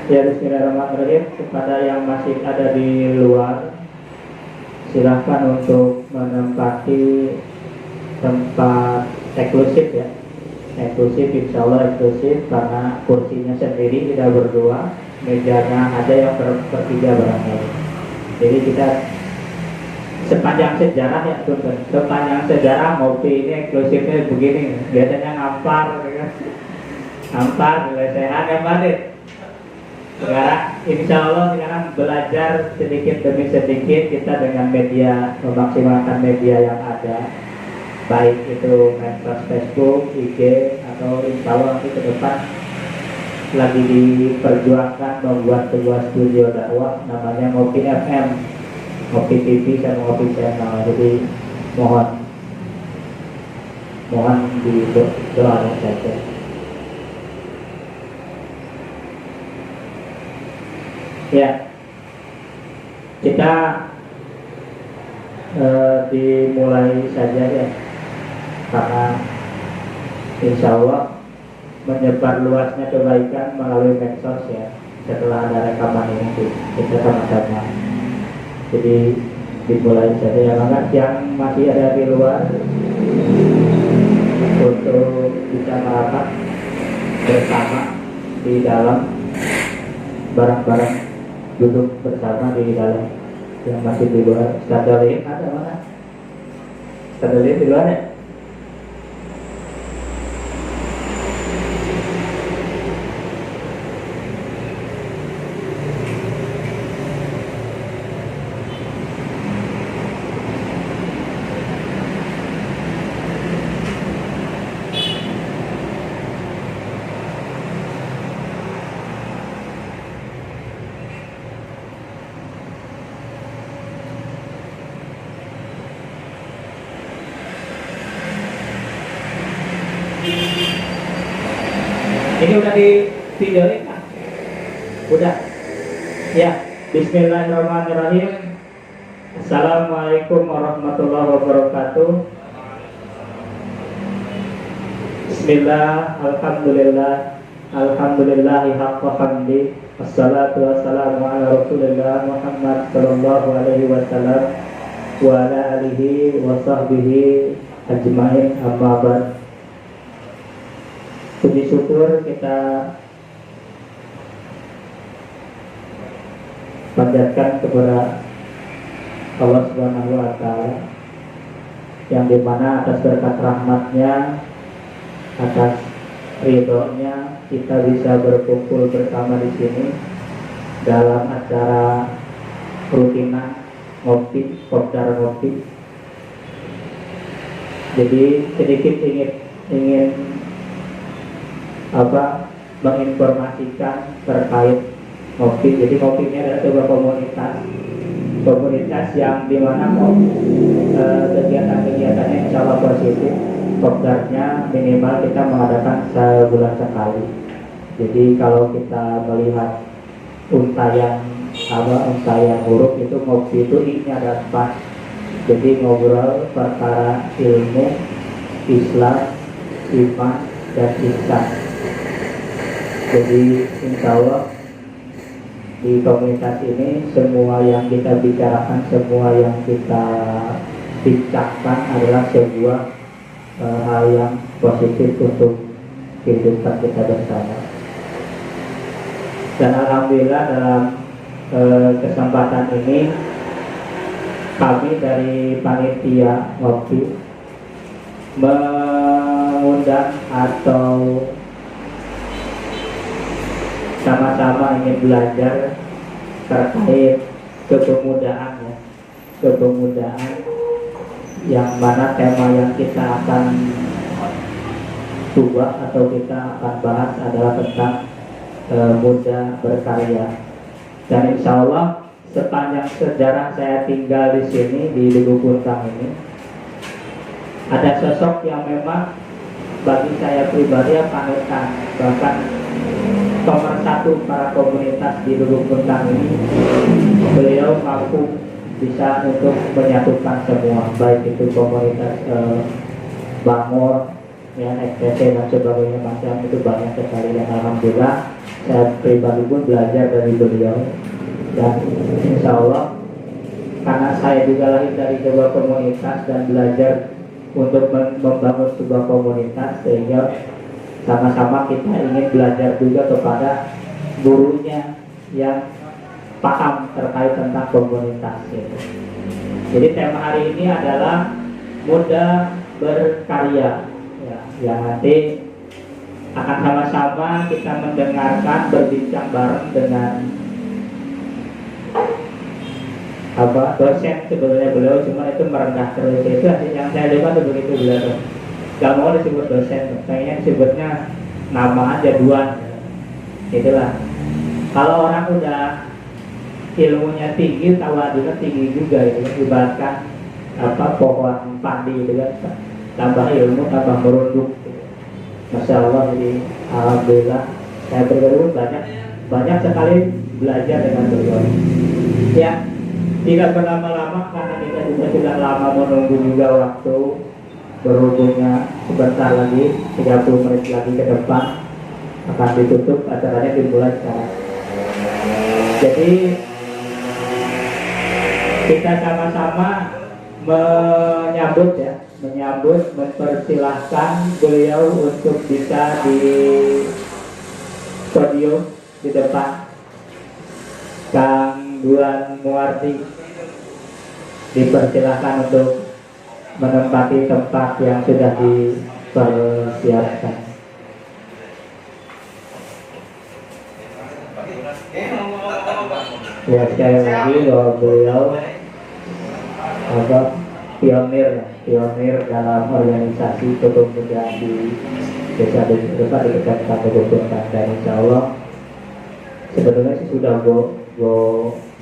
Ya, bismillahirrahmanirrahim. Kepada yang masih ada di luar, silahkan untuk menempati tempat eksklusif ya. Eksklusif, insya Allah eksklusif, karena kursinya sendiri tidak berdua, mejanya ada yang bertiga barangkali. Jadi kita sepanjang sejarah ya, sepanjang sejarah ngopi ini eksklusifnya begini. Biasanya ngampar, ya. Ngampar, lesehan ya Badit. Sekarang insya Allah sekarang belajar sedikit demi sedikit kita dengan media, memaksimalkan media yang ada, baik itu medsos Facebook, IG, atau insya Allah nanti ke depan lagi diperjuangkan membuat sebuah studio dakwah namanya Ngopi FM, Ngopi TV sama Ngopi Channel. Jadi mohon didoakan saja. Ya, kita dimulai saja ya, karena insya Allah menyebar luasnya kebaikan melalui medsos ya. Setelah ada rekaman ini kita sama-sama. Jadi dimulai saja ya, maka yang masih ada di luar untuk bisa merapat bersama di dalam barang-barang, duduk bersama di dalam. Yang masih di luar, Stadalin ada mana? Stadalin di luar ya? Ini udah di videoin kan? Udah. Ya, bismillahirrahmanirrahim. Assalamualaikum warahmatullahi wabarakatuh. Bismillah, alhamdulillah, alhamdulillahi haqqa hamdi, wassalatu wassalamu ala rasulillah Muhammad sallallahu alaihi wasallam wa ala alihi wa sahbihi ajma'in, amma ba'd. Puji syukur kita panjatkan kepada Allah Subhanahu wa Ta'ala, yang dimana atas berkat rahmatnya, atas ridhonya kita bisa berkumpul bersama di sini dalam acara rutinan ngopi, kopdar ngopi. Jadi sedikit ingin menginformasikan terkait ngopi. Jadi ngopi ini adalah sebuah komunitas yang dimana kegiatan-kegiatannya insya Allah positif. Kopdarnya minimal kita mengadakan sebulan sekali. Jadi kalau kita melihat untayan huruf itu, ngopi itu ini ada 4. Jadi ngobrol perkara ilmu, Islam, iman, dan ihsan. Jadi insya Allah di komunitas ini semua yang kita bicarakan, semua yang kita bincangkan adalah sebuah hal yang positif untuk kehidupan kita bersama. Dan alhamdulillah dalam kesempatan ini kami dari panitia ngopi mengundang atau sama-sama ingin belajar terkait kepemudaan ya. Kepemudaan yang mana tema yang kita akan coba atau kita akan bahas adalah tentang muda berkarya. Dan insya Allah sepanjang sejarah saya tinggal di sini di Duku Puntang ini, ada sosok yang memang bagi saya pribadi panutan, bahkan nomor 1 para komunitas di Duku Puntang ini. Beliau mampu bisa untuk menyatukan semua, baik itu komunitas Bangor, ya, XTC dan sebagainya, macam itu banyak sekali. Dan alhamdulillah saya pribadi pun belajar dari beliau, dan insya Allah karena saya juga lahir dari sebuah komunitas dan belajar untuk membangun sebuah komunitas, sehingga sama-sama kita ingin belajar juga kepada gurunya yang paham terkait tentang komunitas itu. Jadi tema hari ini adalah muda berkarya ya, yang nanti akan sama-sama kita mendengarkan, berbincang bareng dengan dosen. Sebenarnya beliau cuma itu merendah terus, itu yang saya coba tuh begitu beliau gak mau disebut dosen, kayaknya disebutnya nama aja Duan. Itulah, kalau orang udah ilmunya tinggi, tawadhunya tinggi juga itu, ibaratkan pohon padi gitu kan, tambah ilmu tambah merunduk gitu. Masya Allah. Jadi alhamdulillah saya berguru banyak sekali belajar dengan beliau ya. Tidak berlama-lama karena kita juga sudah lama menunggu juga waktu, berhubungnya sebentar lagi 30 menit lagi ke depan akan ditutup, acaranya dimulai sekarang. Jadi kita sama-sama mempersilahkan beliau untuk bisa di podium di depan. Kang Duan Muardi dipersilahkan untuk menempati tempat yang sudah dipersiapkan. Ya, sekali lagi bahwa beliau pionir dalam organisasi kepemudaan di desa Desa di Kecamatan Bogor, dan insya Allah sebetulnya sih sudah go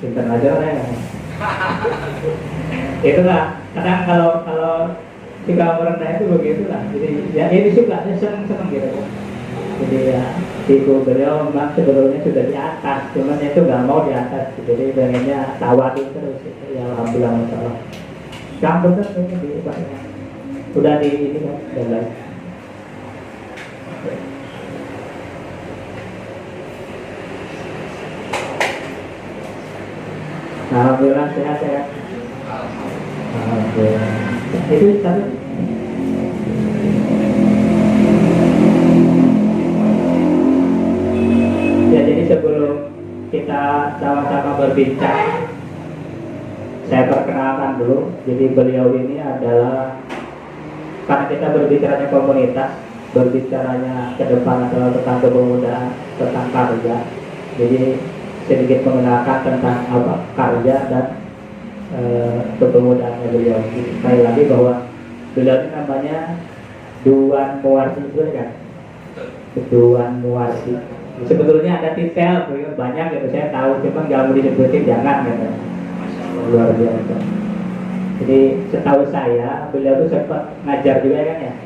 internasional ya. Itulah kadang kalau jika merendah itu begitulah. Jadi ya ini suka seneng gitu. Jadi ya tipu beliau memang sebetulnya sudah di atas, cuman itu nggak mau di atas. Jadi pengennya tawadu terus. Ya alhamdulillah masalah. Kamu bener ini di udah di ini kan jalan. Alhamdulillah sehat. Alhamdulillah. Itu satu. Ya, jadi sebelum kita sama-sama berbincang, saya perkenalkan dulu. Jadi beliau ini adalah, karena kita berbicaranya komunitas, berbicaranya ke depan adalah tentang kepemudaan, tentang karya. Jadi sedikit mengenalkan tentang karya dan kepemudaan beliau. Sekali lagi bahwa beliau ini namanya Duan Muardi kan? Duan Muardi. Sebetulnya ada titel banyak gitu, saya tahu, cuma nggak mau disebutin, jangan gitu. Luar biasa. Jadi setahu saya beliau itu sempat ngajar juga kan ya,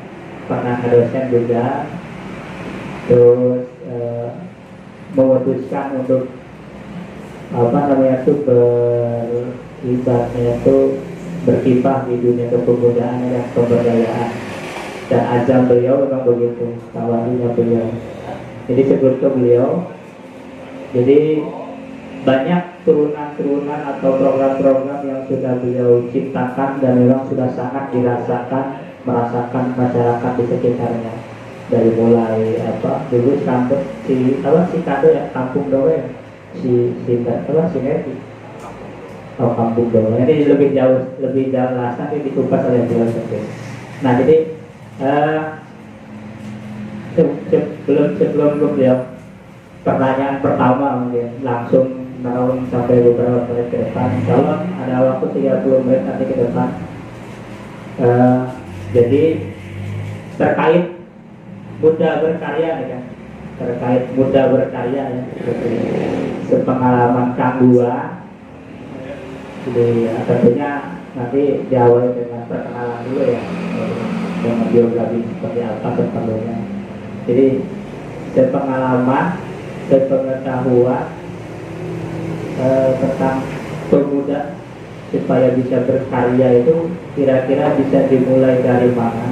pernah dosen juga, terus memutuskan untuk berkiprah di dunia kepemudaan dan pemberdayaan, dan azam beliau memang begitu, tawadunya beliau. Jadi sebelum ke beliau, jadi banyak turunan-turunan atau program-program yang sudah beliau ciptakan dan memang sudah sangat merasakan masyarakat di sekitarnya. Dari mulai dulu kampung si Kado ya, kampung Doe, Sinergi. Kampung Doe. Ini lebih jelas nanti dikupas oleh beliau sendiri. Nah, jadi sebelum beliau, pertanyaan pertama mungkin langsung tahun sampai beberapa menit ke depan. Kalau ada waktu 30 menit nanti ke depan. Jadi terkait muda berkarya nih kan, terkait muda berkarya ya, sepengalaman Kang Dua. Jadi tentunya nanti diawali dengan perkenalan dulu ya, dengan biografi seperti apa perlunya. Jadi sepengalaman, sepengetahuan tentang pemuda supaya bisa berkarya itu kira-kira bisa dimulai dari mana,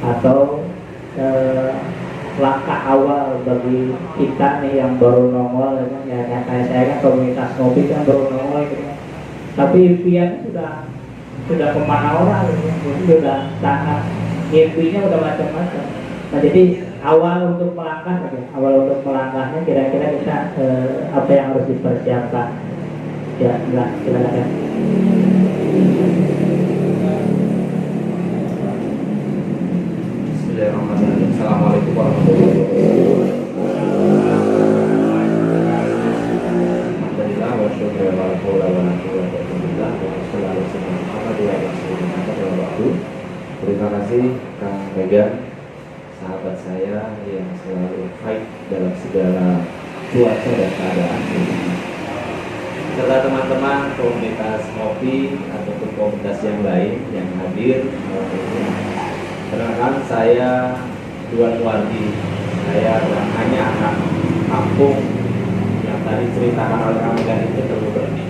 atau langkah awal bagi kita nih yang baru nongol ya kayak saya kan komunitas ngopi kan baru nongol gitu kan. Tapi impian sudah kemana-mana gitu, sudah sangat mimpinya udah macam-macam. Nah jadi awal untuk melangkahnya kira-kira kita apa yang harus dipersiapkan ya silakan. Bismillahirrahmanirrahim. Assalamualaikum warahmatullahi wabarakatuh. Alhamdulillah wa syukur wa la haula wa la quwwata illa billah wa sallallahu alaihi wasallam. Terima kasih Kang Megan, sahabat saya yang selalu fight dalam segala cuaca dan keadaan, serta teman-teman komunitas ngopi ataupun komunitas yang lain yang hadir. Perkenalkan, saya Duan Wardi. Saya hanya anak kampung yang tadi ceritakan oleh Kang Megan itu perlu berhenti.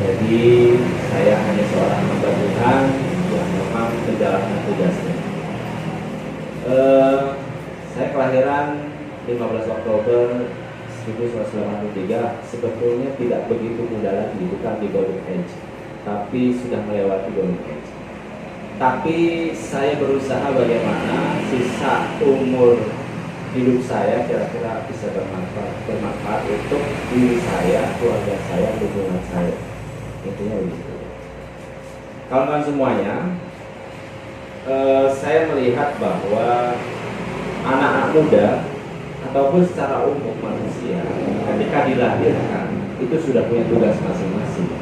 Jadi saya hanya seorang hamba Tuhan yang memang menjalankan tugasnya. Saya kelahiran 15 Oktober 1983. Sebetulnya tidak begitu muda lagi, bukan di golden age, tapi sudah melewati golden age. Tapi saya berusaha bagaimana sisa umur hidup saya kira-kira bisa bermanfaat untuk diri saya, keluarga saya, lingkungan saya. Intinya begitu. Kawan-kawan semuanya, saya melihat bahwa anak-anak muda ataupun secara umum manusia ketika dilahirkan itu sudah punya tugas masing-masing.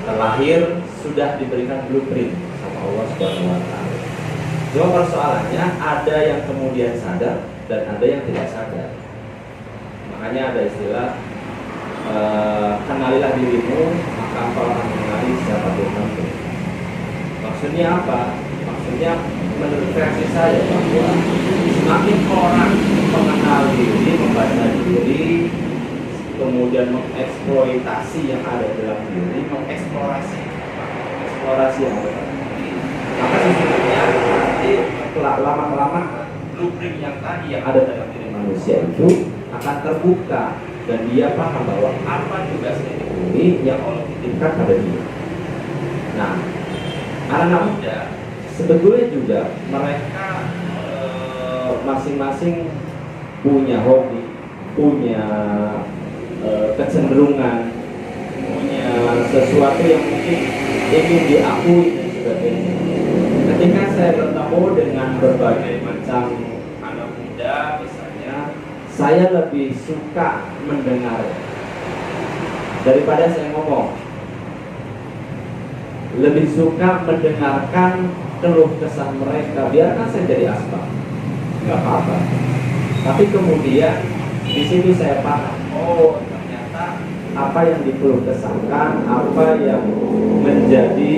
Terlahir sudah diberikan blueprint sama Allah Subhanahu wa taala. Cuma persoalannya ada yang kemudian sadar dan ada yang tidak sadar. Makanya ada istilah kenalilah dirimu maka engkau akan mengenali siapa Tuhanmu. Maksudnya apa? Maksudnya menurut versi saya bahwa semakin orang mengenal diri, membaca diri, kemudian mengeksploitasi yang ada dalam diri, mengeksplorasi yang ada dalam diri, maka sesungguhnya nanti lama-lama blueprint yang tadi yang ada dalam diri manusia itu akan terbuka dan dia paham bahwa apa tugasnya di bumi yang Allah titipkan pada dia. Nah, anak-anak muda sebetulnya juga mereka masing-masing punya hobi, punya kecenderungan, punya sesuatu yang mungkin ingin diakui dan sebagainya. Ketika saya bertemu dengan berbagai macam anak muda misalnya, saya lebih suka mendengar daripada saya ngomong. Lebih suka mendengarkan keluh kesah mereka. Biarkan saya jadi aspal, nggak apa-apa. Tapi kemudian di situ saya paham, oh ternyata apa yang dikeluh kesahkan, apa yang menjadi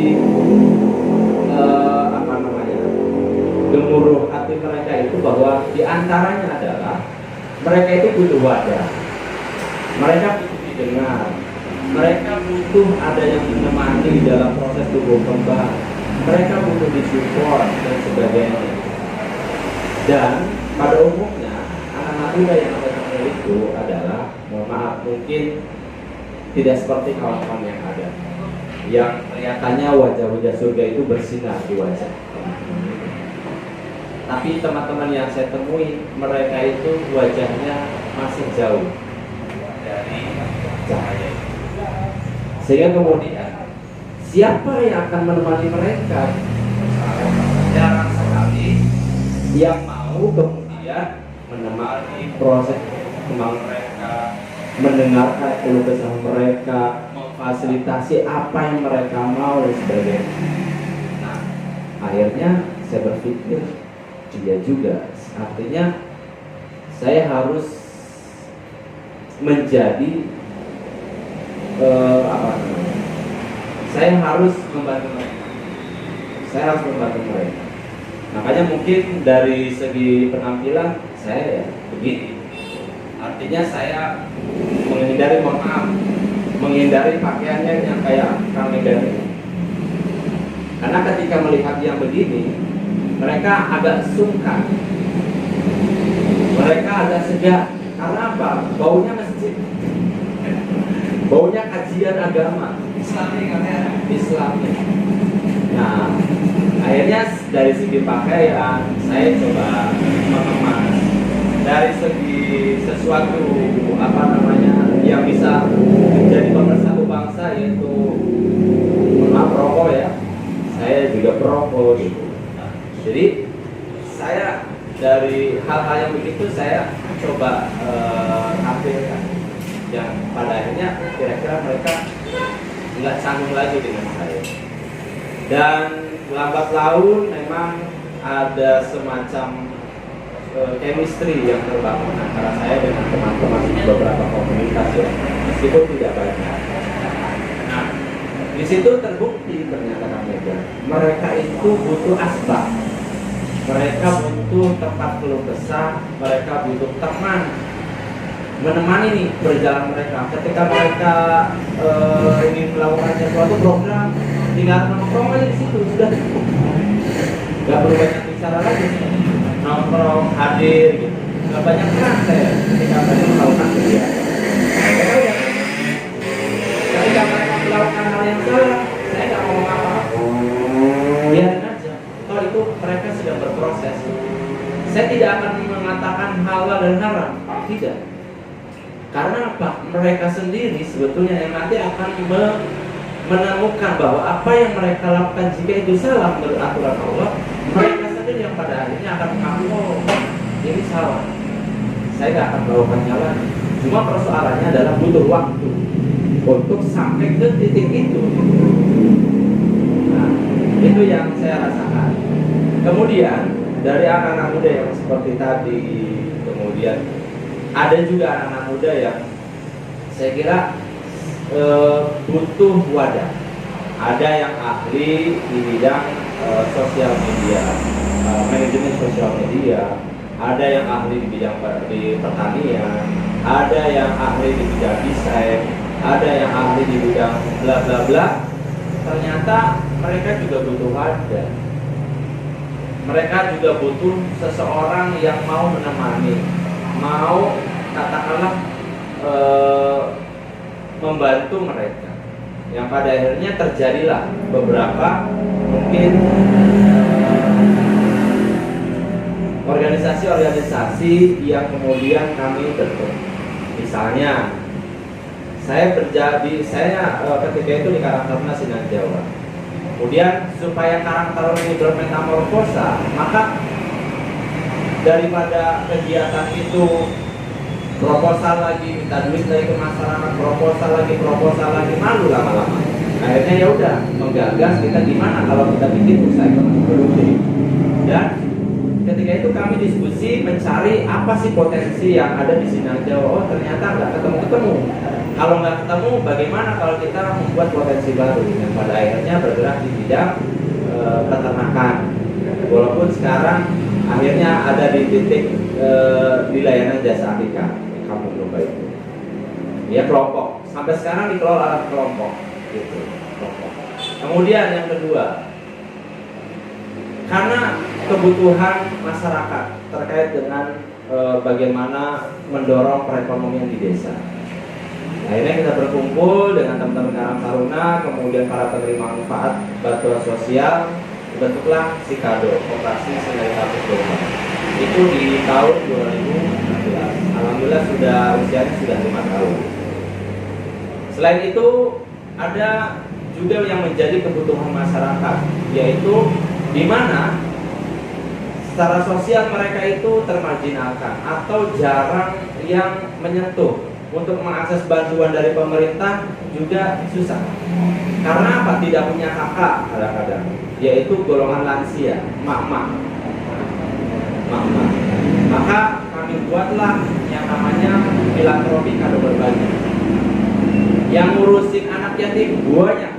gemuruh hati mereka itu, bahwa diantaranya adalah mereka itu butuh wadah, mereka butuh didengar, mereka butuh ada yang menemani dalam proses tumbuh kembang, mereka butuh disupport dan sebagainya. Dan pada umumnya anak-anak muda yang ada itu adalah, mohon maaf, mungkin tidak seperti kawan-kawan yang ada, yang kelihatannya wajah-wajah surga itu bersinar di wajah. Tapi teman-teman yang saya temui, mereka itu wajahnya masih jauh dari cahaya. Sehingga kemudian siapa yang akan menemani mereka? Jarang sekali yang mau kemudian menemani proses kembang mereka, mendengarkan keluh kesah mereka, memfasilitasi apa yang mereka mau dan sebagainya. Nah, akhirnya saya berpikir dia juga, artinya saya harus menjadi saya harus membantu mereka. Makanya mungkin dari segi penampilan saya ya begini. Artinya saya menghindari pakaiannya yang kayak Kang Megan ini. Karena ketika melihat yang begini, mereka agak sungkan Mereka agak segan. Karena apa? Baunya masjid, baunya kajian agama Islami. Nah, akhirnya dari segi pakaian saya coba mengemas, dari segi sesuatu yang bisa menjadi pemersatu bangsa, yaitu perokok ya. Saya juga perokok gitu. Jadi saya dari hal-hal yang begitu saya coba tampilkan, yang pada akhirnya kira-kira mereka nggak canggung lagi dengan saya. Dan lambat laun memang ada semacam chemistry yang terbangun antara saya dengan teman-teman di beberapa komunitas ya, meskipun tidak banyak. Nah, di situ terbukti ternyata mereka itu butuh asbab, mereka butuh tempat keluh kesah, mereka butuh teman menemani nih perjalanan mereka. Ketika mereka ingin melakukan suatu program, tinggal nongkrong aja di situ sudah cukup, nggak perlu banyak bicara lagi, nongkrong hadir gitu, nggak banyak peran saya ketika mereka melakukan kegiatan. Ketika mereka melakukan hal yang salah, saya nggak ngomong apa-apa, biarin aja. Toh itu mereka sedang berproses. Saya tidak akan mengatakan halal dan haram, tidak. Karena apa? Mereka sendiri sebetulnya yang nanti akan menemukan bahwa apa yang mereka lakukan jika itu salah menurut aturan Allah, mereka sendiri yang pada akhirnya akan mengaku, oh ini salah, saya tidak akan melakukannya lagi. Cuma persoalannya adalah butuh waktu untuk sampai ke titik itu. Nah, itu yang saya rasakan. Kemudian dari anak-anak muda yang seperti tadi, kemudian ada juga anak-anak muda yang saya kira butuh wadah. Ada yang ahli di bidang sosial media, manajemen sosial media, ada yang ahli di bidang di pertanian, ada yang ahli di bidang desain, ada yang ahli di bidang bla bla bla. Ternyata mereka juga butuh wadah. Mereka juga butuh seseorang yang mau menemani, mau katakanlah membantu mereka, yang pada akhirnya terjadilah beberapa mungkin organisasi-organisasi yang kemudian kami bentuk. Misalnya saya ketika itu di Karang Taruna Sinar Jawa. Kemudian supaya karakter ini bermetamorfosa, maka daripada kegiatan itu proposal lagi, minta duit lagi ke masyarakat, proposal lagi, malu lama-lama. Akhirnya ya udah menggagas kita gimana kalau kita bikin usaha ekonomi produktif. Dan ketika itu kami diskusi mencari apa sih potensi yang ada di Sinar Jawa. Oh ternyata nggak ketemu. Kalau nggak ketemu, bagaimana kalau kita membuat potensi baru yang pada akhirnya bergerak di bidang peternakan. Walaupun sekarang akhirnya ada di titik di layanan jasa akika Kampung Domba itu. Ya kelompok. Sampai sekarang dikelola kelompok. Gitu. Kelompok. Kemudian yang kedua, karena kebutuhan masyarakat terkait dengan bagaimana mendorong perekonomian di desa. Akhirnya kita berkumpul dengan teman-teman Karang Taruna, kemudian para penerima manfaat bantuan sosial, dibentuklah Sikado, Operasi Sungai Kampung Domba. Itu di tahun 2016. Alhamdulillah usianya sudah 5 tahun. Selain itu ada juga yang menjadi kebutuhan masyarakat, yaitu di mana secara sosial mereka itu termarginalkan atau jarang yang menyentuh. Untuk mengakses bantuan dari pemerintah juga susah. Karena apa? Tidak punya kakak kadang-kadang, yaitu golongan lansia, mak-mak. Maka kami buatlah yang namanya filantropi kado berbagi. Yang ngurusin anak yatim banyak,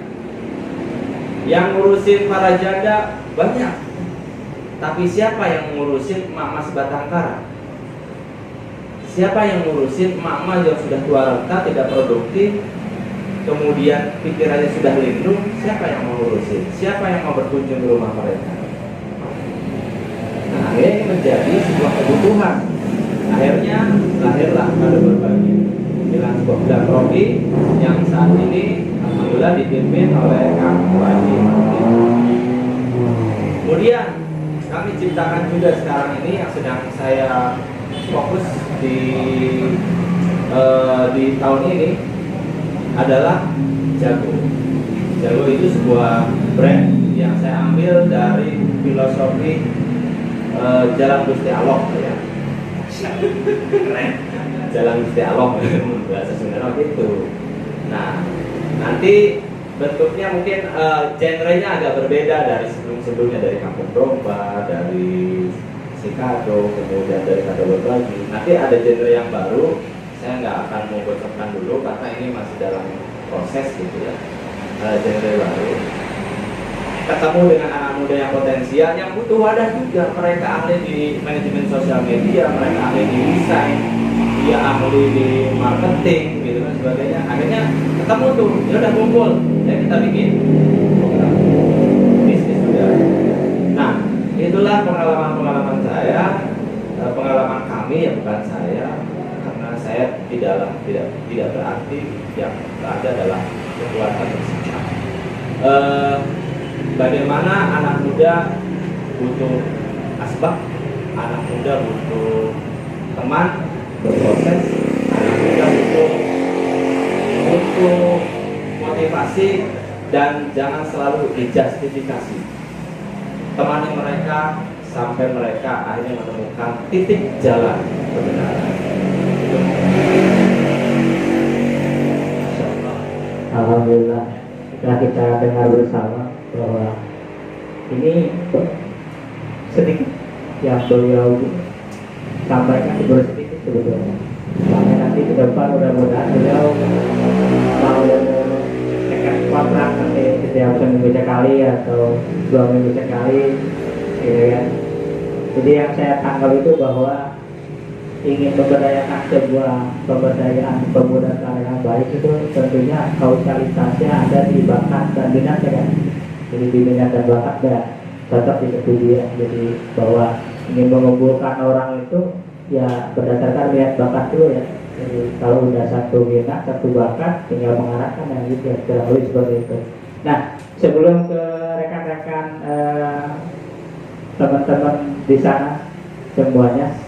yang ngurusin para janda banyak. Tapi siapa yang ngurusin mak-mak sebatang kara? Siapa yang ngurusin emak-emak yang sudah tua renta, tidak produktif, kemudian pikirannya sudah lindung? Siapa yang mau ngurusin? Siapa yang mau berkunjung ke rumah mereka? Nah, ini menjadi sebuah kebutuhan Akhirnya lahirlah Kado Berbagi, sebuah filantropi yang saat ini alhamdulillah dipimpin oleh Kang Wadi. Kemudian kami ciptakan juga sekarang ini yang sedang saya fokus di tahun ini adalah Jago. Jago itu sebuah brand yang saya ambil dari filosofi Jalan Gusti Allah ya. Keren. Jalan Gusti Allah bahasa Sunda gitu. Nah, nanti bentuknya mungkin genrenya agak berbeda dari sebelum-sebelumnya, dari Kampung Domba, dari Sikado, kemudian dari Kado Berbagi. Nanti ada genre yang baru, saya nggak akan mau bocorkan dulu karena ini masih dalam proses gitu ya. Genre baru. Ketemu dengan anak muda yang potensial, yang butuh wadah juga. Mereka ahli di manajemen sosial media, mereka ahli di desain, dia ahli di marketing, gitu kan sebagainya. Akhirnya ketemu tuh, ya udah kumpul, ya kita bikin program bisnis juga. Nah, itulah pengalaman saya, pengalaman kami ya, bukan saya, karena saya tidak berarti yang ada adalah kekuatan bersikap. Bagaimana anak muda butuh asbak, anak muda butuh teman berproses, anak muda butuh motivasi, dan jangan selalu dijustifikasi. Temani mereka sampai mereka akhirnya menemukan titik jalan kebenaran. Alhamdulillah, setelah kita dengar bersama bahwa ini sedikit yang beliau sampaikan, baru sedikit sebetulnya. Sampai nanti ke depan mudah-mudahan beliau mau tekan kontrak nanti setiap seminggu sekali atau 2 minggu sekali, gitu kan. Jadi yang saya tangkap itu bahwa ingin memberdayakan sebuah pemberdayaan pemuda yang baik itu tentunya kausalitasnya ada di bakat dan minat ya kan. Jadi di minat dan bakat ya tetap disetujui ya. Jadi bahwa ingin mengumpulkan orang itu ya berdasarkan minat bakat dulu ya. Jadi kalau udah satu minat, satu bakat, tinggal mengarahkan yang gitu ya, kurang lebih seperti itu. Nah, sebelum ke rekan-rekan teman-teman di sana semuanya,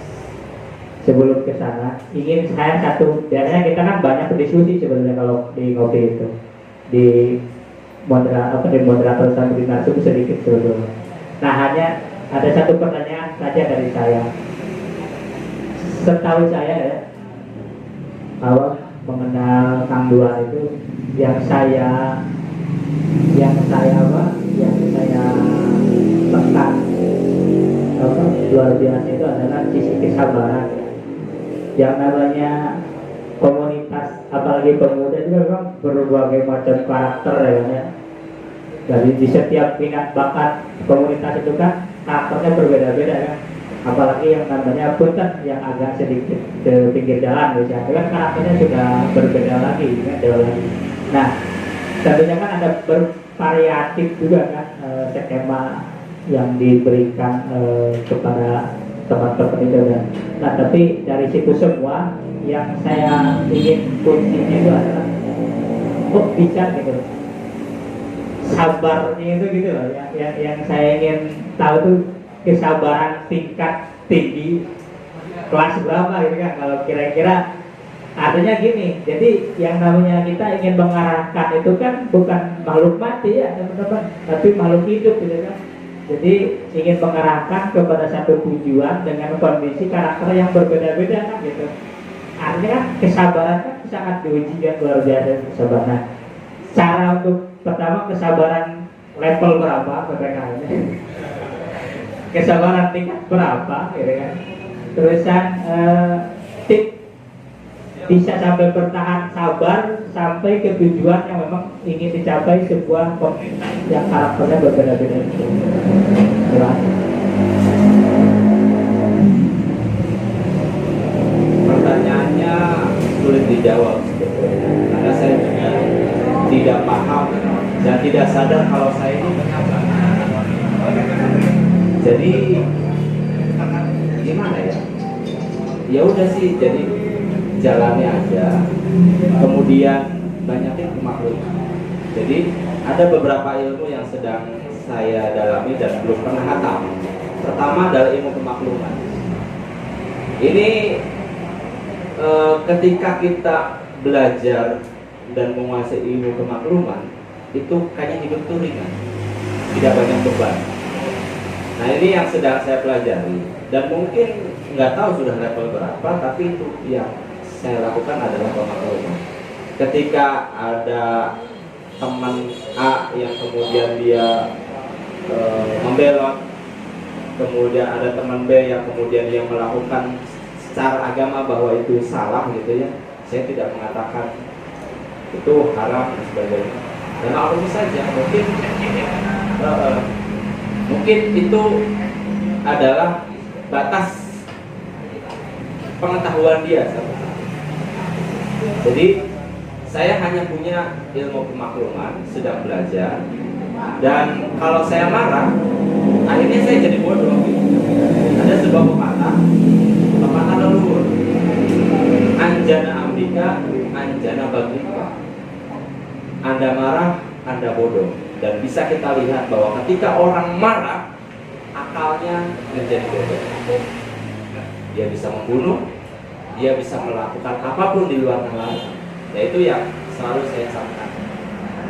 sebelum ke sana ingin saya satu, biasanya kita kan banyak berdiskusi sebenarnya kalau di ngopi itu di moderator sambil dinasum sedikit sebetulnya. Nah, hanya ada satu pertanyaan saja dari saya. Setahu saya ya, awal mengenal Kang Duan itu yang saya tekan luar biasa itu adalah sisi kesabaran. Yang namanya komunitas, apalagi pemuda itu memang berbagai macam karakter ya. Jadi di setiap minat bakat komunitas itu kan karakternya berbeda-beda kan. Apalagi yang namanya punten yang agak sedikit ke pinggir jalan misalnya, kan karakternya sudah berbeda lagi kan, jauh lagi. Nah, tentunya kan ada bervariatif juga kan skema yang diberikan kepada teman-teman itu kan. Nah, tapi dari situ semua yang saya ingin kuncinya itu adalah kok bisa gitu, sabarnya itu gitu loh. Yang saya ingin tahu tuh kesabaran tingkat tinggi kelas berapa gitu kan, kalau kira-kira. Artinya gini, jadi yang namanya kita ingin mengarahkan itu kan bukan makhluk mati ya teman-teman, tapi makhluk hidup gitu kan. Jadi ingin mengarahkan kepada satu tujuan dengan kondisi karakter yang berbeda-beda kan gitu. Artinya kan kesabaran kan sangat diuji kan, luar biasa kesabaran. Nah, cara untuk pertama kesabaran level berapa PPKM-nya? Kesabaran tingkat berapa gitu kan. Terusan tip bisa sampai bertahan sabar sampai ke tujuan yang memang ingin dicapai sebuah komunitas yang karakternya berbeda-beda itu. Pertanyaannya sulit dijawab sebetulnya, karena saya juga tidak paham dan tidak sadar kalau saya ini penyabar. Jadi gimana ya? ya udah sih, jadi jalani aja, kemudian banyakin kemakluman. Jadi ada beberapa ilmu yang sedang saya dalami dan belum pernah hatam. Pertama adalah ilmu kemakluman. Ini ketika kita belajar dan menguasai ilmu kemakluman, itu kayaknya hidup tuh ringan, tidak banyak beban. Nah ini yang sedang saya pelajari, dan mungkin nggak tahu sudah level berapa, tapi itu yang saya lakukan adalah pemakluman. Ketika ada teman A yang kemudian dia membelot, kemudian ada teman B yang kemudian dia melakukan secara agama bahwa itu salah gitu ya, saya tidak mengatakan itu haram dan sebagainya. Dan maklum saja, mungkin itu adalah batas pengetahuan dia. Jadi saya hanya punya ilmu kemakluman, sedang belajar, dan kalau saya marah, akhirnya saya jadi bodoh. Ada sebuah pepatah leluhur, anjana ambika, anjana bagika. Anda marah, Anda bodoh. Dan bisa kita lihat bahwa ketika orang marah, akalnya menjadi bodoh. Dia bisa membunuh, dia bisa melakukan apapun di luar nalar. Yaitu yang selalu saya sampaikan.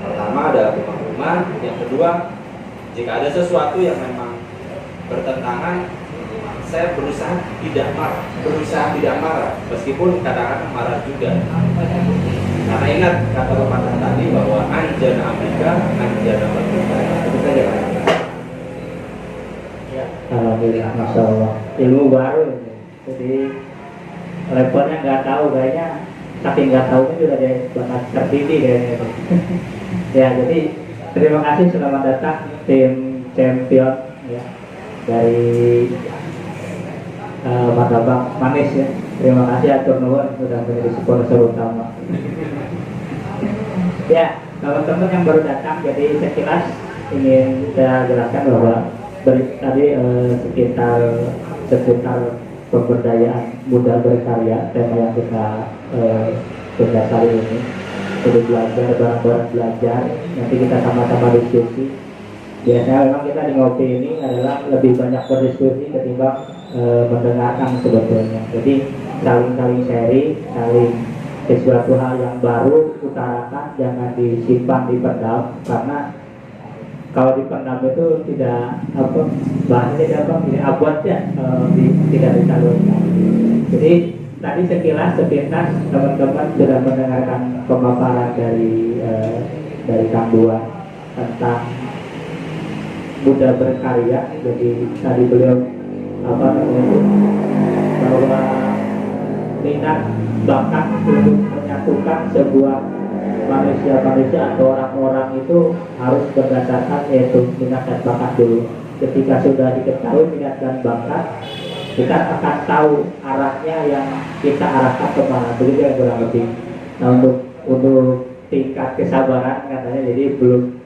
Pertama adalah kemakluman, yang kedua, jika ada sesuatu yang memang bertentangan, saya berusaha tidak marah, meskipun kadang-kadang marah juga. Karena ingat kata pepatah tadi bahwa anjana ambika, anjana bagika. Itu saja Pak. Ya, alhamdulillah, masya Allah. Ilmu baru, jadi levelnya nggak tahu kayaknya. Saking nggak tahunya juga dia banget terdidik kayaknya. Ya, jadi terima kasih, selamat datang tim champion ya dari Martabak Manis ya. Terima kasih atur nuwun sudah menjadi sponsor utama. Ya, teman-teman yang baru datang, jadi sekilas ingin saya jelaskan bahwa tadi sekitar pemberdayaan muda berkarya, tema yang kita berdasari ini. Jadi belajar, bareng-bareng belajar, nanti kita sama-sama diskusi. Biasanya memang kita di ngopi ini adalah lebih banyak berdiskusi ketimbang mendengarkan sebetulnya. Jadi saling sharing, saling sesuatu hal yang baru utarakan, jangan disimpan, dipendam, karena kalau dipendam itu tidak bahasanya tidak abot ya, tidak disalurkan. Jadi tadi sekilas sepintas teman-teman sudah mendengarkan pemaparan dari Kang Dua tentang muda berkarya. Jadi tadi beliau bahwa minat bakat untuk menyatukan sebuah manusia atau orang-orang itu harus berdasarkan yaitu minat dan bakat dulu. Ketika sudah diketahui minat dan bakat, kita akan tahu arahnya yang kita arahkan kemana. Begitu ya kurang lebih. Nah, untuk tingkat kesabaran katanya, jadi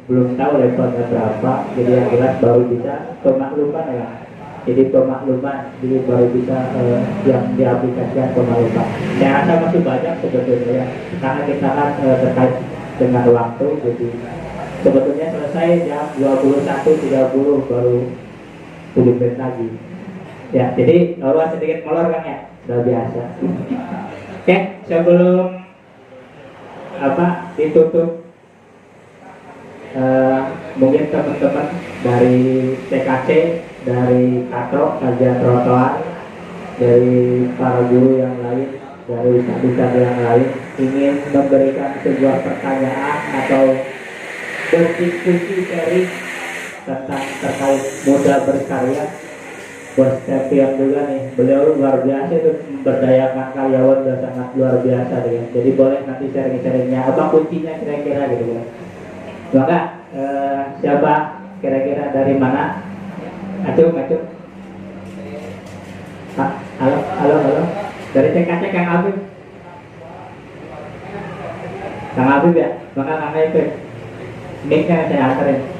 belum tahu levelnya berapa. Jadi yang jelas baru bisa pemakluman ya. Jadi pemakluman, jadi baru bisa yang diaplikasikan pemakluman. Saya rasa masih banyak sebetulnya ya, karena kita kan terkait dengan waktu. Jadi sebetulnya selesai jam 21.30 baru 7 menit lagi. Ya, jadi kalau sedikit molor kan ya, sudah biasa. Oke, sebelum ditutup, mungkin teman-teman dari TKC, dari Katro, kajian trotoar, dari para guru yang lain, dari ustadz yang lain ingin memberikan sebuah pertanyaan atau berdiskusi sharing tentang terkait muda berkarya. Bos champion juga nih, beliau luar biasa itu, memberdayakan karyawan sudah sangat luar biasa ya. Jadi boleh nanti sharing-sharingnya apa kuncinya kira-kira gitu kan. Maka siapa kira-kira dari mana? Acung. Halo. Dari TKC Kang Habib. Kang Habib ya, maka Kang Habib. Mic-nya saya anterin.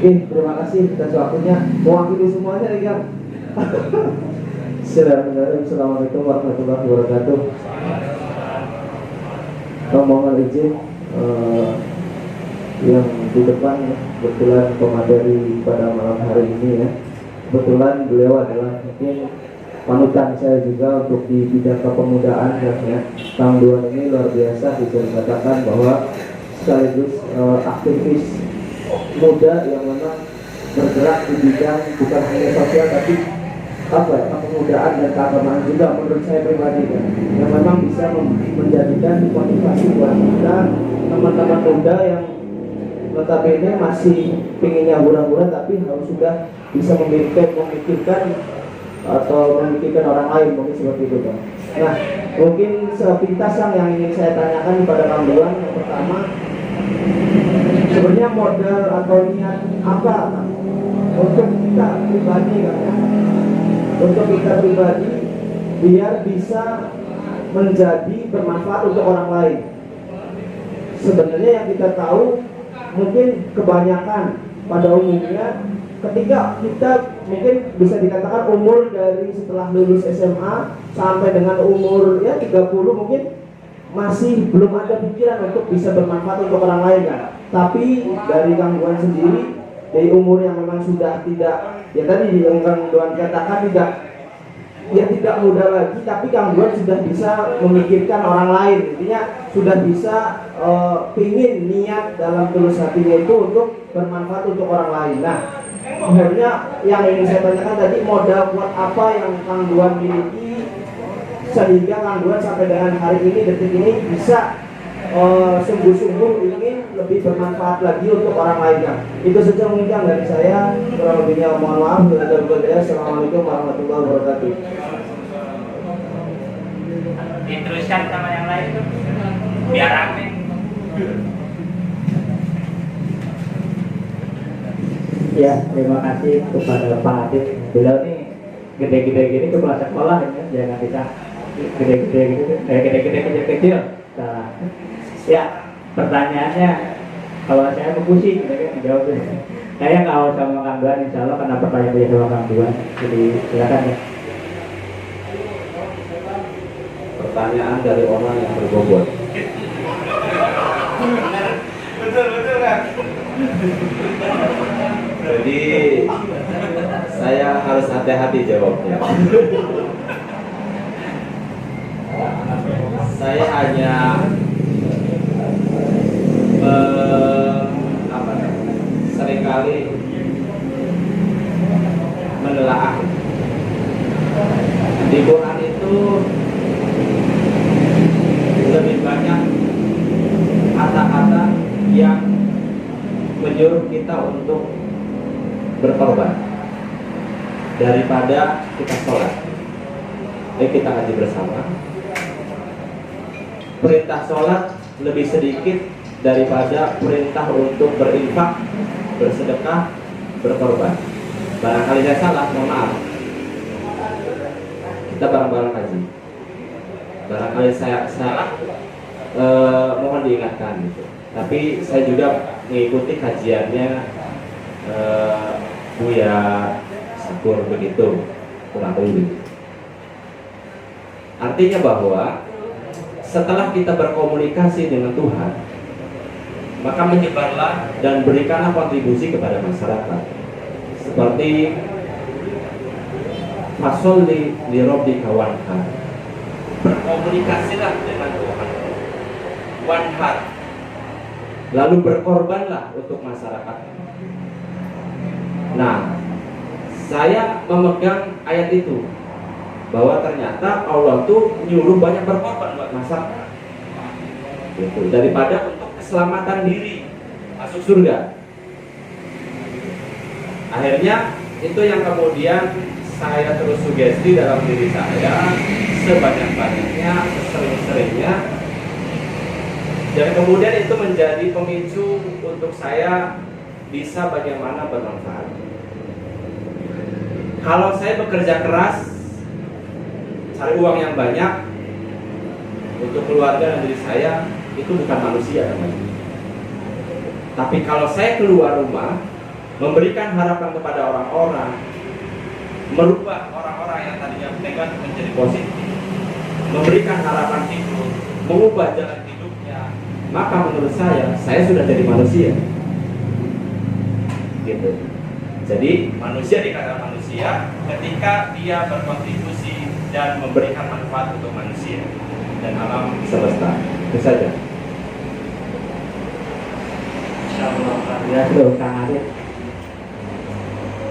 Terima kasih atas waktunya. Mewakili semuanya nih Kang. Assalamualaikum warahmatullahi wabarakatuh. Mohon izin yang di depan kebetulan pemateri pada malam hari ini ya. Kebetulan beliau adalah mungkin panutan saya juga untuk di bidang kepemudaan ya. Kang Duan ini luar biasa, bisa dikatakan bahwa sekaligus aktivis muda yang memang bergerak di bidang bukan hanya sosial tapi kepemudaan dan keagamaan juga menurut saya pribadi kan, yang memang bisa menjadikan motivasi buat kita teman-teman muda yang notabene masih pinginnya hura-hura tapi harus sudah bisa memikirkan orang lain, mungkin seperti itu Bang. Nah, mungkin sepintas yang ingin saya tanyakan kepada Kang Duan, yang pertama sebenarnya modal atau niat apa untuk kita pribadi kan ya? Untuk kita pribadi biar bisa menjadi bermanfaat untuk orang lain. Sebenarnya yang kita tahu mungkin kebanyakan pada umumnya ketika kita mungkin bisa dikatakan umur dari setelah lulus SMA sampai dengan umur ya 30 mungkin masih belum ada pikiran untuk bisa bermanfaat untuk orang lain kan. Tapi dari Kang Duan sendiri, dari umur yang memang sudah tidak, ya tadi yang Kang Duan katakan tidak muda lagi, tapi Kang Duan sudah bisa memikirkan orang lain. Intinya sudah bisa pingin niat dalam tulus hatinya itu untuk bermanfaat untuk orang lain. Nah, akhirnya yang ingin saya tanyakan tadi, modal buat apa yang Kang Duan miliki sehingga Kang Duan sampai dengan hari ini, detik ini bisa sungguh-sungguh ingin lebih bermanfaat lagi untuk orang lain kan. Itu saja mungkin dari saya, kurang lebihnya mohon maaf. Assalamualaikum warahmatullahi wabarakatuh. Diteruskan sama yang lain tuh biar rame. Ya, terima kasih kepada Pak Adit. Beliau nih gede-gede gini kepala sekolah ya, jangan kita gede-gede gitu, gede-gede kecil-kecil. Nah, ya pertanyaannya kalau saya mau pusing, gitu kan jawabnya. Saya nggak mau sama Kang Duan, insya Allah karena pertanyaan dia sama Kang Duan. Jadi silakan ya. Pertanyaan dari orang yang berbobot. Betul kan? Jadi saya harus hati-hati jawabnya. Saya hanya seringkali menelaah di Quran itu lebih banyak kata-kata yang menyuruh kita untuk berkorban daripada kita sholat. Kita haji bersama. Perintah sholat lebih sedikit daripada perintah untuk berinfak, bersedekah, berkorban. Barangkali saya salah, mohon maaf. Kita bareng-bareng haji. Barangkali saya salah, mohon diingatkan gitu. Tapi saya juga mengikuti kajiannya Buya Syukur begitu, kurang lebih. Artinya bahwa setelah kita berkomunikasi dengan Tuhan, maka menyebarlah dan berikanlah kontribusi kepada masyarakat. Seperti fasholli li rabbika wanhar. Berkomunikasilah dengan Tuhan. Wanhar. Lalu berkorbanlah untuk masyarakat. Nah, saya memegang ayat itu bahwa ternyata Allah tuh nyuruh banyak berkorban buat masyarakat. Gitu. Daripada untuk keselamatan diri masuk surga. Akhirnya itu yang kemudian saya terus sugesti dalam diri saya sebanyak-banyaknya, sesering-seringnya, dan kemudian itu menjadi pemicu untuk saya bisa bagaimana bermanfaat. Kalau saya bekerja keras, cari uang yang banyak untuk keluarga dan diri saya, itu bukan manusia namanya. Tapi kalau saya keluar rumah, memberikan harapan kepada orang-orang, merubah orang-orang yang tadinya negatif menjadi positif, memberikan harapan hidup, mengubah jalan hidupnya, maka menurut saya sudah jadi manusia. Gitu. Jadi manusia dikatakan manusia ketika dia berkontribusi dan memberikan manfaat untuk manusia dan alam semesta. Itu saja. Ya sudah Kang Adit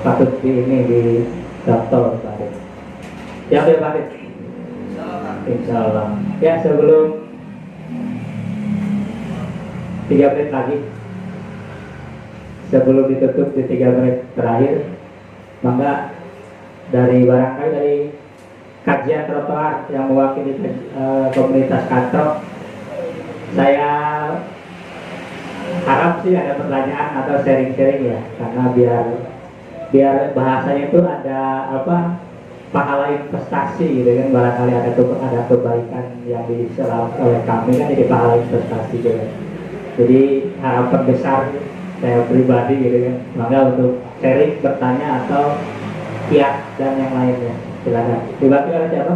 patut di daftar Pak Adit. Ya Pak Adit. Insya Allah. Ya sebelum 3 menit lagi, sebelum ditutup di 3 menit terakhir, maka barangkali dari kajian trotoar yang mewakili komunitas Katro, saya harap sih ada pertanyaan atau sharing-sharing ya, karena biar bahasanya itu ada pahala investasi gitu kan, barangkali ada kebaikan yang diserap oleh kami kan, jadi pahala investasi juga. Jadi harapan besar saya pribadi gitu kan, maka untuk sharing, bertanya atau kiat dan yang lainnya silakan. Dibagi oleh siapa?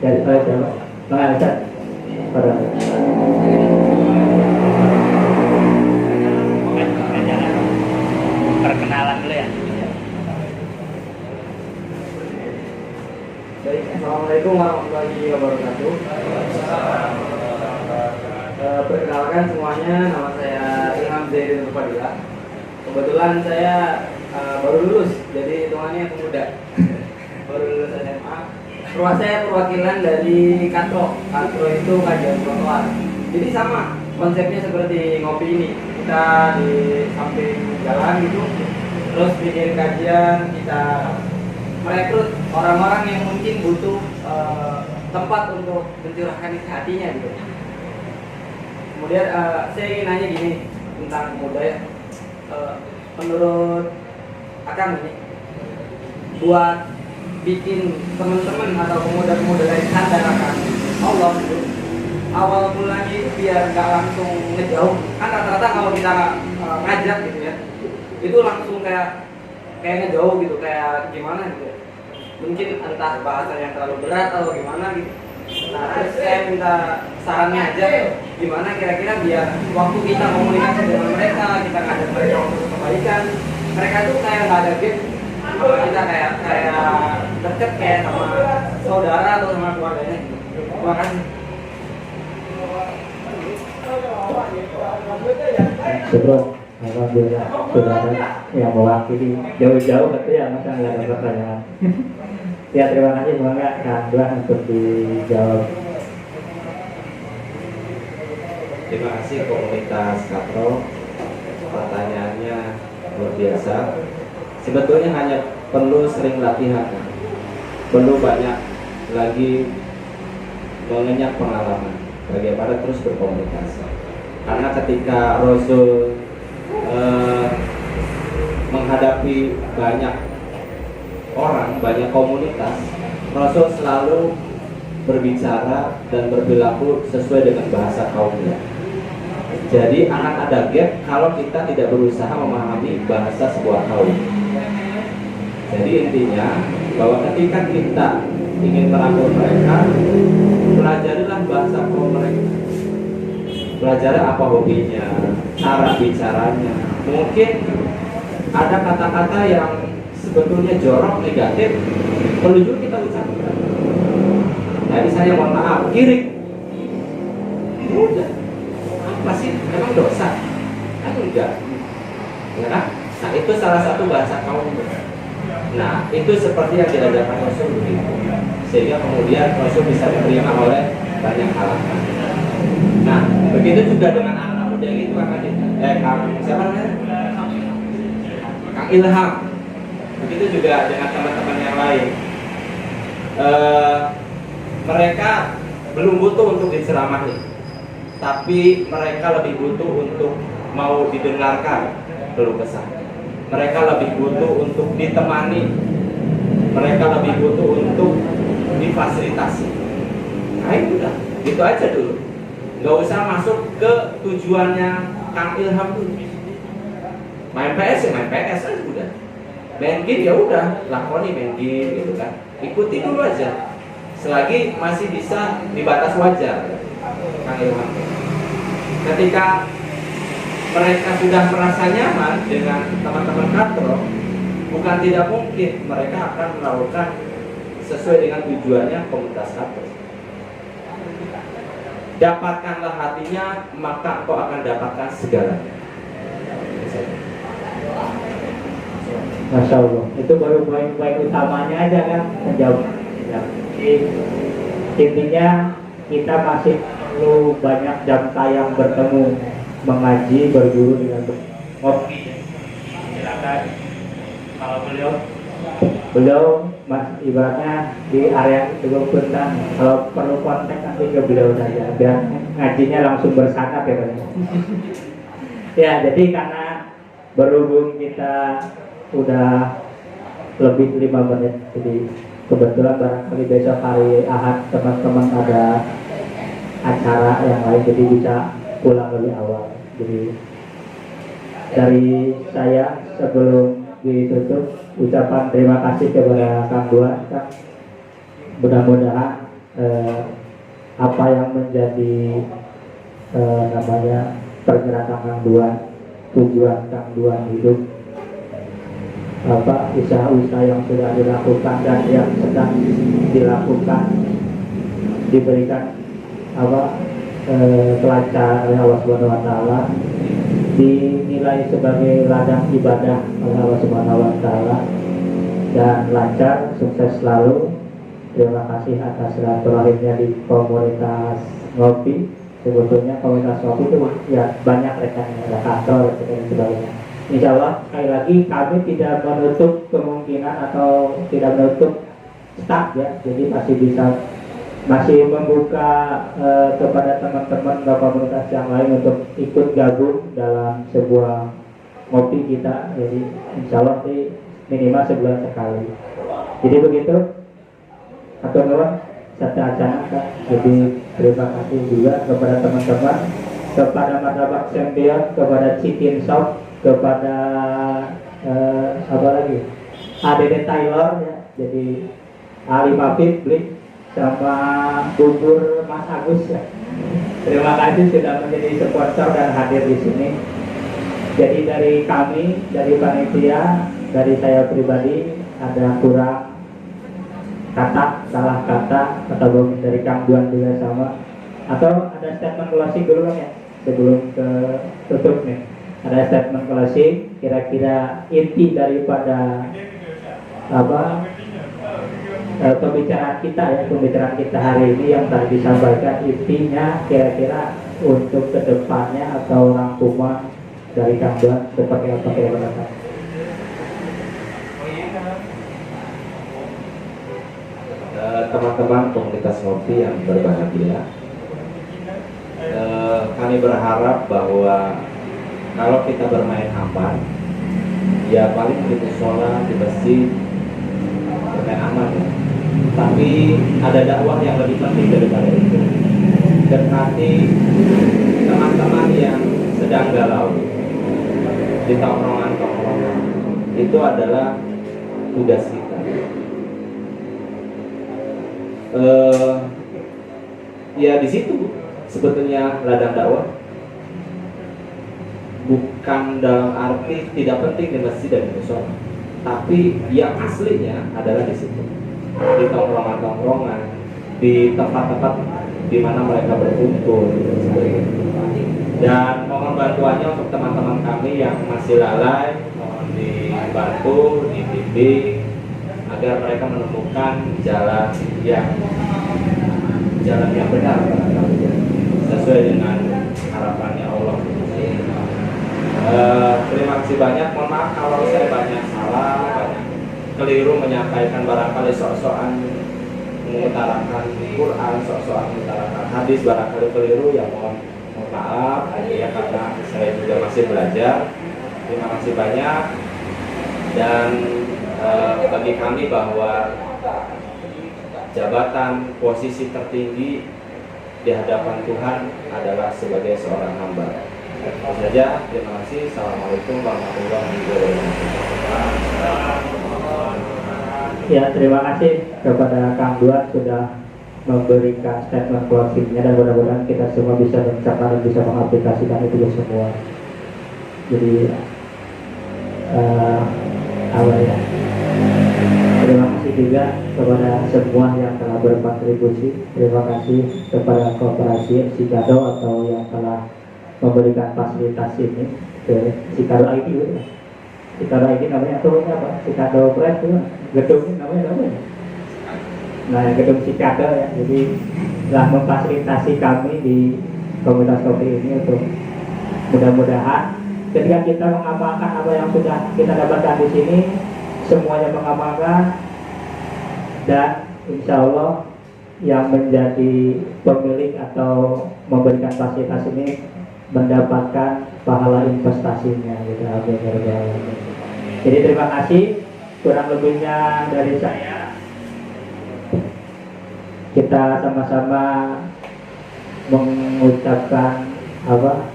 Dari oleh siapa? Bang Alisa. Pada. Perkenalan dulu ya. Baik, assalamualaikum warahmatullahi wabarakatuh. Perkenalkan semuanya, nama saya Ilham Zaidin Nurfadila. Kebetulan saya baru lulus, jadi hitungannya pemuda. Baru lulus SMA. Saya perwakilan dari Katro. Katro itu kajian trotoar. Jadi sama konsepnya seperti ngopi ini. Kita di samping jalan gitu, terus bikin kajian, kita merekrut orang-orang yang mungkin butuh tempat untuk mencurahkan isi hatinya gitu. Kemudian saya ingin nanya gini tentang pemuda ya. Menurut Akang ini, buat bikin teman-teman atau pemuda-pemuda lain sadar akan Allah itu, awal mulanya itu biar nggak langsung ngejauh. Kan rata-rata kalau kita ngajak gitu ya, itu langsung kayak ngejauh gitu, kayak gimana gitu. Mungkin entah bahasa yang terlalu berat atau gimana gitu. Nah, terus saya minta sarannya aja, gimana kira-kira biar waktu kita komunikasi dengan mereka, kita ngajak mereka untuk kebaikan, mereka tuh kayak nggak ada gap, kita kayak deket kayak sama saudara atau sama keluarganya. Terima kasih. Sebelum alhamdulillah saudara yang mewakili jauh-jauh berarti ya masa nggak ada pertanyaan. Ya terima kasih, semoga Kang Duan untuk dijawab. Terima kasih komunitas Katro. Pertanyaannya luar biasa. Sebetulnya hanya perlu sering latihan, perlu banyak lagi mengenyam pengalaman bagaimana terus berkomunikasi. Karena ketika Rasul menghadapi banyak orang, banyak komunitas, Rasul selalu berbicara dan berperilaku sesuai dengan bahasa kaumnya. Jadi akan ada gap kalau kita tidak berusaha memahami bahasa sebuah kaum. Jadi intinya bahwa ketika kita ingin merangkul mereka, pelajarilah bahasa kaum mereka. Pelajari apa hobinya, cara bicaranya. Mungkin ada kata-kata yang sebetulnya jorok, negatif, perlu juga kita ucapkan. Nah, misalnya mohon maaf, kirik, udah, apa sih? Emang dosa? Kan enggak, ya kan? Nah, itu salah satu bahasa kaum. Nah, itu seperti yang diajarkan Rasul begitu, sehingga kemudian Rasul bisa diterima oleh banyak kalangan. Nah, begitu juga dengan anak muda itu Kang siapa namanya? Kang Ilham. Begitu juga dengan teman-teman yang lain. Mereka belum butuh untuk diceramahi, tapi mereka lebih butuh untuk mau didengarkan keluh kesah. Mereka lebih butuh untuk ditemani. Mereka lebih butuh untuk difasilitasi. Nah itu udah, gitu aja dulu. Nggak usah masuk ke tujuannya Kang Ilham dulu. Main PS ya main PS aja udah. Main game ya udah, lakoni main game gitu kan. Ikuti dulu aja. Selagi masih bisa di batas wajar, Kang Ilham. Ketika mereka sudah merasa nyaman dengan teman-teman katro, bukan tidak mungkin mereka akan melakukan sesuai dengan tujuannya komunitas katro. Dapatkanlah hatinya, maka engkau akan dapatkan segalanya. Masya Allah, itu baru poin-poin utamanya aja kan menjawab. Intinya kita masih perlu banyak jam tayang bertemu, mengaji, berguru dengan ngopi. Silakan kalau beliau mas ibaratnya di area Teguh Punten, kalau perlu kontak nanti ke beliau saja biar ngajinya langsung bersanad ya Pak. Ya, jadi karena berhubung kita udah lebih 5 menit, jadi kebetulan barangkali besok hari Ahad teman-teman ada acara yang lain, jadi bisa pulang lebih awal. Jadi dari saya sebelum ditutup, ucapan terima kasih kepada Kang Duan. Mudah-mudahan apa yang menjadi namanya pergerakan Kang Duan, tujuan Kang Duan hidup, usaha-usaha yang sudah dilakukan dan yang sedang dilakukan, diberikan kelancaran oleh Allah Subhanahu wa taala, dinilai sebagai ladang ibadah oleh Allah Subhanahu wa taala, dan lancar, sukses selalu. Terima kasih atas silaturahimnya di komunitas ngopi. Sebetulnya komunitas ngopi itu ya banyak rekannya, ada kantor dan sebagainya. Insya Allah sekali lagi kami tidak menutup kemungkinan atau tidak menutup staf ya, jadi masih membuka kepada teman-teman komunitas yang lain untuk ikut gabung dalam sebuah ngopi kita. Jadi insya Allah minimal sebulan sekali. Jadi begitu atau kawan serta acara. Jadi terima kasih juga kepada teman-teman, kepada Martabak Champion, kepada Chicken Shop, kepada apa lagi, ADD Taylor ya, jadi Ali Mafid Blik sama bubur Mas Agus ya. Terima kasih sudah menjadi sponsor dan hadir di sini. Jadi dari kami, dari panitia, dari saya pribadi ada kurang kata, salah kata, atau dari Kang Duan juga sama, atau ada statement closing dulu ya sebelum ke tutup nih. Ada statement closing, kira-kira inti daripada pembicaraan kita hari ini yang tadi disampaikan, intinya kira-kira untuk kedepannya atau rangkuman dari Kang Duan seperti apa kira-kira? Teman-teman komunitas ngopi yang berbahagia, kami berharap bahwa kalau kita bermain aman, ya paling di musola, di masjid, bermain aman ya. Tapi ada dakwah yang lebih penting daripada itu. Dekati teman-teman yang sedang galau di tongkrongan-tongkrongan, itu adalah tugas kita. Ya di situ sebetulnya ladang dakwah. Bukan dalam arti tidak penting di masjid dan di musola, tapi yang aslinya adalah di situ, di tongkrongan-tongkrongan, di tempat-tempat di mana mereka berkumpul seperti itu. Dan mohon bantuannya untuk teman-teman kami yang masih lalai, mohon dibantu, dibimbing agar mereka menemukan jalan yang benar sesuai dengan harapannya Allah. Terima kasih banyak. Mohon maaf kalau saya banyak salah, banyak keliru menyampaikan, barangkali sok-sokan mengutarakan Quran, sok-sokan mengutarakan hadis, barangkali keliru, ya mohon maaf ya, karena saya juga masih belajar. Terima kasih banyak. Dan bagi kami bahwa jabatan posisi tertinggi di hadapan Tuhan adalah sebagai seorang hamba. Itu saja, terima kasih. Assalamualaikum warahmatullahi wabarakatuh. Ya, terima kasih kepada Kang Duan sudah memberikan statement closingnya, dan mudah-mudahan kita semua bisa mencapai dan bisa mengaplikasikan itu semua. Jadi apa ya, terima kasih juga kepada semua yang telah berkontribusi. Terima kasih kepada Koperasi Sikado atau yang telah memberikan fasilitas ini ke Sikado ID. Sikado ID namanya atau apa? Sikado Press itu gedung namanya apa? Nah, gedung Sikado ya. Jadi telah memfasilitasi kami di komunitas kopi ini untuk mudah-mudahan ketika kita mengamalkan apa yang sudah kita dapatkan di sini, semuanya mengamalkan, dan insya Allah yang menjadi pemilik atau memberikan fasilitas ini mendapatkan pahala investasinya gitu. Jadi terima kasih, kurang lebihnya dari saya. Kita sama-sama mengucapkan apa?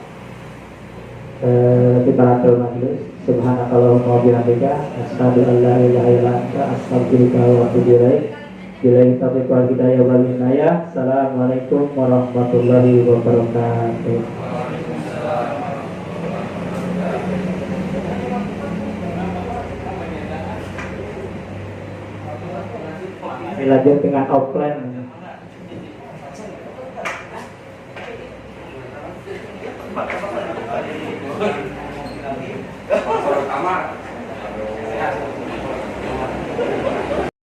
Kibaratul majlis. Subhanakallahumma wa bihamdika asyhadu an la ilaha illa anta astaghfiruka wa atubu ilaik. Billahi taufiq wal hidayah wal inayah. Assalamualaikum warahmatullahi wabarakatuh. Dilanjut dengan offline.